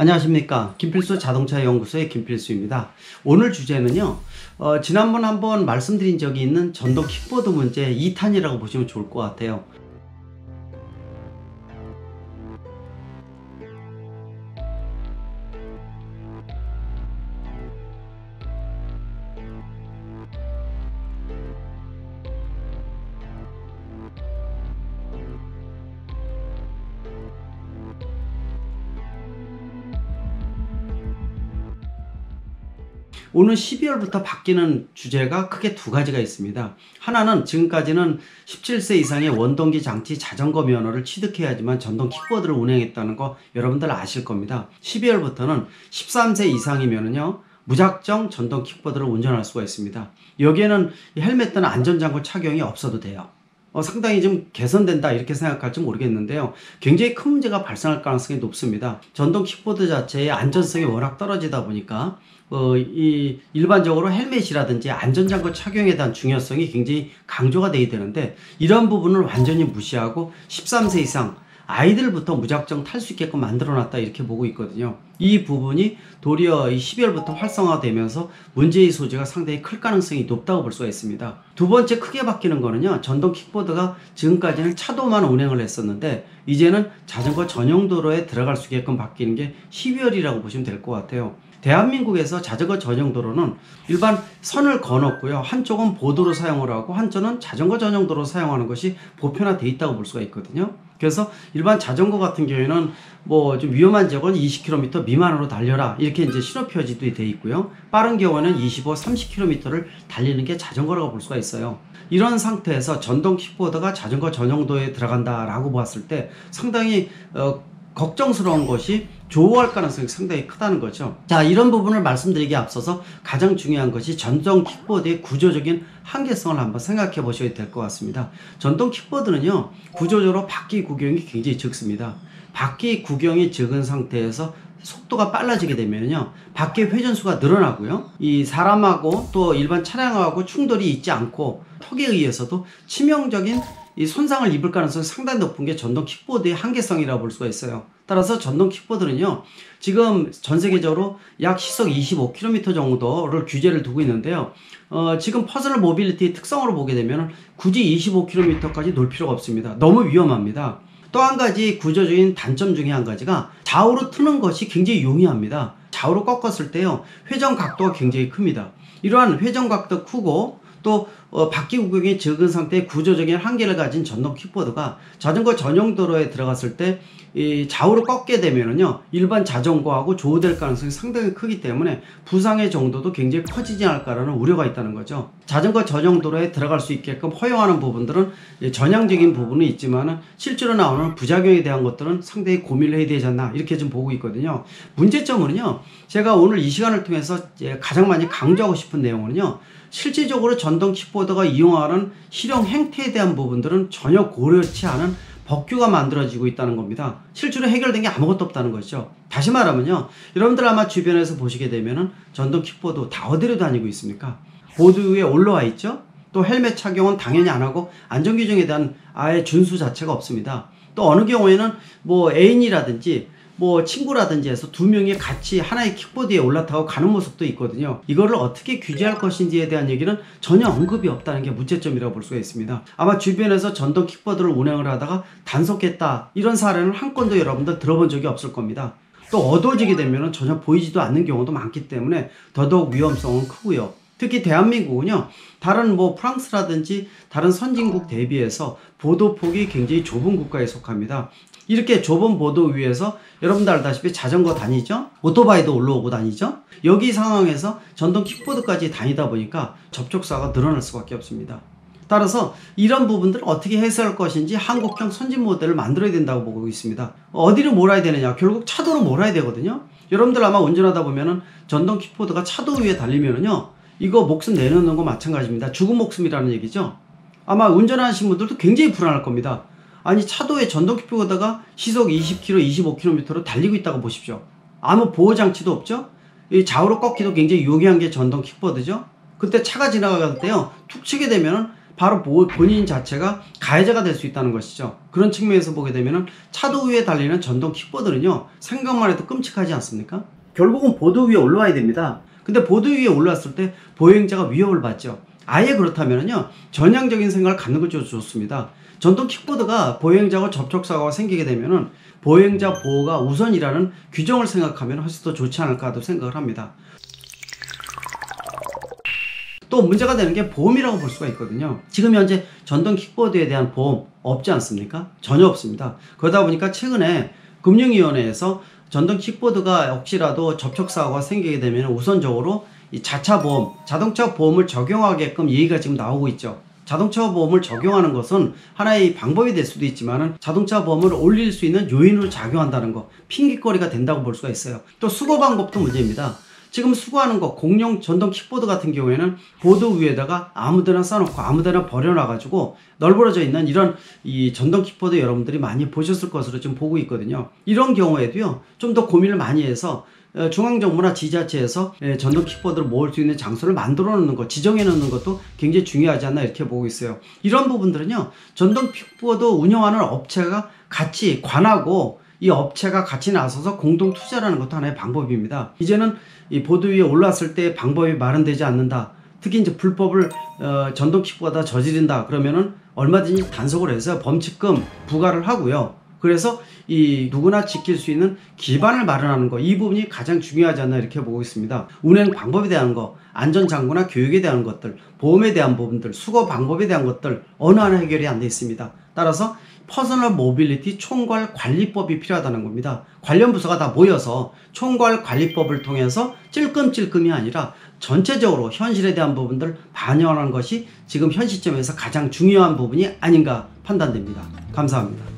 안녕하십니까. 김필수 자동차 연구소의 김필수입니다. 오늘 주제는요, 지난번 한번 말씀드린 적이 있는 전동 킥보드 문제 2탄이라고 보시면 좋을 것 같아요. 오늘 12월부터 바뀌는 주제가 크게 두 가지가 있습니다. 하나는 지금까지는 17세 이상의 원동기 장치 자전거 면허를 취득해야지만 전동 킥보드를 운행했다는 거 여러분들 아실 겁니다. 12월부터는 13세 이상이면은요, 무작정 전동 킥보드를 운전할 수가 있습니다. 여기에는 헬멧 등 안전장구 착용이 없어도 돼요. 상당히 좀 개선된다 이렇게 생각할지 모르겠는데요. 굉장히 큰 문제가 발생할 가능성이 높습니다. 전동 킥보드 자체의 안전성이 워낙 떨어지다 보니까 이 일반적으로 헬멧이라든지 안전장구 착용에 대한 중요성이 굉장히 강조가 돼야 되는데, 이런 부분을 완전히 무시하고 13세 이상 아이들부터 무작정 탈 수 있게끔 만들어놨다 이렇게 보고 있거든요. 이 부분이 도리어 이 12월부터 활성화되면서 문제의 소지가 상당히 클 가능성이 높다고 볼 수가 있습니다. 두 번째 크게 바뀌는 거는요, 전동 킥보드가 지금까지는 차도만 운행을 했었는데 이제는 자전거 전용 도로에 들어갈 수 있게끔 바뀌는 게 12월이라고 보시면 될 것 같아요. 대한민국에서 자전거 전용 도로는 일반 선을 그어놓고요, 한쪽은 보도로 사용을 하고 한쪽은 자전거 전용 도로 사용하는 것이 보편화되어 있다고 볼 수가 있거든요. 그래서 일반 자전거 같은 경우에는 뭐 좀 위험한 지역은 20km 미만으로 달려라 이렇게 이제 신호 표지도 되어 있고요, 빠른 경우에는 25, 30km를 달리는 게 자전거라고 볼 수가 있어요. 이런 상태에서 전동 킥보드가 자전거 전용도에 들어간다라고 봤을 때 상당히 걱정스러운 것이 조우할 가능성이 상당히 크다는 거죠. 자, 이런 부분을 말씀드리기에 앞서서 가장 중요한 것이 전동 킥보드의 구조적인 한계성을 한번 생각해 보셔야 될 것 같습니다. 전동 킥보드는요, 구조적으로 바퀴 구경이 굉장히 적습니다. 바퀴 구경이 적은 상태에서 속도가 빨라지게 되면요, 바퀴 회전수가 늘어나고요, 이 사람하고 또 일반 차량하고 충돌이 있지 않고 턱에 의해서도 치명적인 이 손상을 입을 가능성이 상당히 높은 게 전동 킥보드의 한계성이라고 볼 수가 있어요. 따라서 전동 킥보드는요, 지금 전 세계적으로 약 시속 25km 정도를 규제를 두고 있는데요, 지금 퍼스널 모빌리티의 특성으로 보게 되면 굳이 25km까지 놓을 필요가 없습니다. 너무 위험합니다. 또 한 가지 구조적인 단점 중에 한 가지가 좌우로 트는 것이 굉장히 용이합니다. 좌우로 꺾었을 때요, 회전 각도가 굉장히 큽니다. 이러한 회전 각도 크고 또 바퀴 구경이 적은 상태의 구조적인 한계를 가진 전동 킥보드가 자전거 전용 도로에 들어갔을 때 이 좌우로 꺾게 되면은요, 일반 자전거하고 조우될 가능성이 상당히 크기 때문에 부상의 정도도 굉장히 커지지 않을까라는 우려가 있다는 거죠. 자전거 전용 도로에 들어갈 수 있게끔 허용하는 부분들은 전향적인 부분은 있지만은 실제로 나오는 부작용에 대한 것들은 상당히 고민을 해야 되지 않나 이렇게 좀 보고 있거든요. 문제점은요, 제가 오늘 이 시간을 통해서 가장 많이 강조하고 싶은 내용은요, 실질적으로 전동 킥보드가 이용하는 실용 행태에 대한 부분들은 전혀 고려치 않은 법규가 만들어지고 있다는 겁니다. 실제로 해결된 게 아무것도 없다는 것이죠. 다시 말하면요, 여러분들 아마 주변에서 보시게 되면은 전동 킥보드 다 어디로 다니고 있습니까? 보드 위에 올라와 있죠? 또 헬멧 착용은 당연히 안 하고 안전규정에 대한 아예 준수 자체가 없습니다. 또 어느 경우에는 뭐 애인이라든지 뭐 친구라든지 해서 두 명이 같이 하나의 킥보드에 올라타고 가는 모습도 있거든요. 이거를 어떻게 규제할 것인지에 대한 얘기는 전혀 언급이 없다는 게 문제점이라고 볼 수가 있습니다. 아마 주변에서 전동 킥보드를 운행을 하다가 단속했다 이런 사례는 한 건도 여러분들 들어본 적이 없을 겁니다. 또 어두워지게 되면 전혀 보이지도 않는 경우도 많기 때문에 더더욱 위험성은 크고요. 특히 대한민국은요, 다른 뭐 프랑스라든지 다른 선진국 대비해서 보도폭이 굉장히 좁은 국가에 속합니다. 이렇게 좁은 보도 위에서 여러분들 알다시피 자전거 다니죠? 오토바이도 올라오고 다니죠? 여기 상황에서 전동 킥보드까지 다니다 보니까 접촉사가 늘어날 수밖에 없습니다. 따라서 이런 부분들을 어떻게 해소할 것인지 한국형 선진 모델을 만들어야 된다고 보고 있습니다. 어디를 몰아야 되느냐? 결국 차도로 몰아야 되거든요. 여러분들 아마 운전하다 보면은 전동 킥보드가 차도 위에 달리면은요, 이거 목숨 내놓는 거 마찬가지입니다. 죽은 목숨이라는 얘기죠. 아마 운전하시는 분들도 굉장히 불안할 겁니다. 아니, 차도에 전동 킥보드가 시속 20km, 25km로 달리고 있다고 보십시오. 아무 보호장치도 없죠? 이 좌우로 꺾기도 굉장히 용이한 게 전동 킥보드죠? 그때 차가 지나갈 때요, 툭 치게 되면 바로 본인 자체가 가해자가 될 수 있다는 것이죠. 그런 측면에서 보게 되면 차도 위에 달리는 전동 킥보드는요, 생각만 해도 끔찍하지 않습니까? 결국은 보도 위에 올라와야 됩니다. 근데 보도 위에 올랐을 때 보행자가 위협을 받죠. 아예 그렇다면요, 전향적인 생각을 갖는 것이 좋습니다. 전동 킥보드가 보행자와 접촉사고가 생기게 되면은 보행자 보호가 우선이라는 규정을 생각하면 훨씬 더 좋지 않을까도 생각을 합니다. 또 문제가 되는 게 보험이라고 볼 수가 있거든요. 지금 현재 전동 킥보드에 대한 보험 없지 않습니까? 전혀 없습니다. 그러다 보니까 최근에 금융위원회에서 전동 킥보드가 혹시라도 접촉사고가 생기게 되면 우선적으로 이 자차 보험, 자동차 보험을 적용하게끔 얘기가 지금 나오고 있죠. 자동차 보험을 적용하는 것은 하나의 방법이 될 수도 있지만 자동차 보험을 올릴 수 있는 요인으로 작용한다는 거, 핑계거리가 된다고 볼 수가 있어요. 또 수거 방법도 문제입니다. 지금 수거하는 거, 공룡 전동 킥보드 같은 경우에는 보도 위에다가 아무데나 써놓고 아무데나 버려놔가지고 널브러져 있는 이런 이 전동 킥보드 여러분들이 많이 보셨을 것으로 지금 보고 있거든요. 이런 경우에도요, 좀 더 고민을 많이 해서 중앙정부나 지자체에서 전동 킥보드를 모을 수 있는 장소를 만들어 놓는 것, 지정해 놓는 것도 굉장히 중요하지 않나 이렇게 보고 있어요. 이런 부분들은요, 전동 킥보드 운영하는 업체가 같이 관하고 이 업체가 같이 나서서 공동 투자라는 것도 하나의 방법입니다. 이제는 이 보도 위에 올랐을 때 방법이 마련되지 않는다. 특히 이제 불법을 전동 킥보드가 저지른다 그러면은 얼마든지 단속을 해서 범칙금 부과를 하고요. 그래서 이 누구나 지킬 수 있는 기반을 마련하는 거, 이 부분이 가장 중요하지 않나 이렇게 보고 있습니다. 운행 방법에 대한 거, 안전장구나 교육에 대한 것들, 보험에 대한 부분들, 수거 방법에 대한 것들 어느 하나 해결이 안 돼 있습니다. 따라서 퍼스널 모빌리티 총괄 관리법이 필요하다는 겁니다. 관련 부서가 다 모여서 총괄 관리법을 통해서 찔끔찔끔이 아니라 전체적으로 현실에 대한 부분들 반영하는 것이 지금 현 시점에서 가장 중요한 부분이 아닌가 판단됩니다. 감사합니다.